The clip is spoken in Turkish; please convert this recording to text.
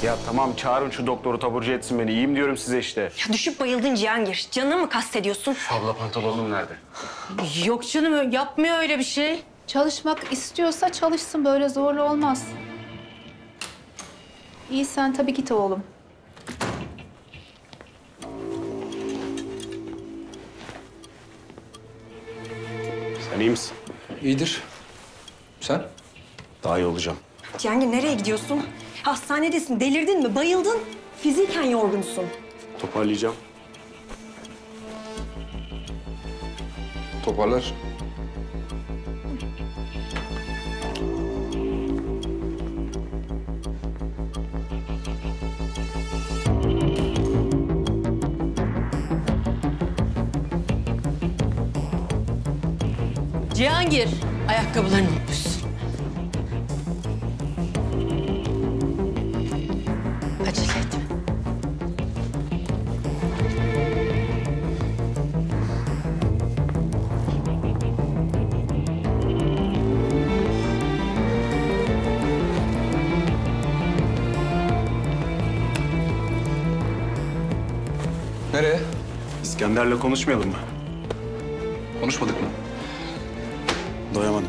Ya tamam çağırın şu doktoru taburcu etsin beni. İyiyim diyorum size işte. Ya düşüp bayıldın Cihangir. Canını mı kastediyorsun? Abla pantolonum nerede? Yok canım, yapmıyor öyle bir şey. Çalışmak istiyorsa çalışsın, böyle zorlu olmaz. İyi, sen tabii git oğlum. Sen iyi misin? İyidir. Sen? Daha iyi olacağım. Cihangir nereye gidiyorsun? Hastanedesin. Delirdin mi? Bayıldın. Fiziken yorgunsun. Toparlayacağım. Toparlar. Cihangir, ayakkabılarını unutmuşsun. Acele etme. Nereye? İskender'le konuşmayalım mı? Konuşmadık mı? Doyamadım.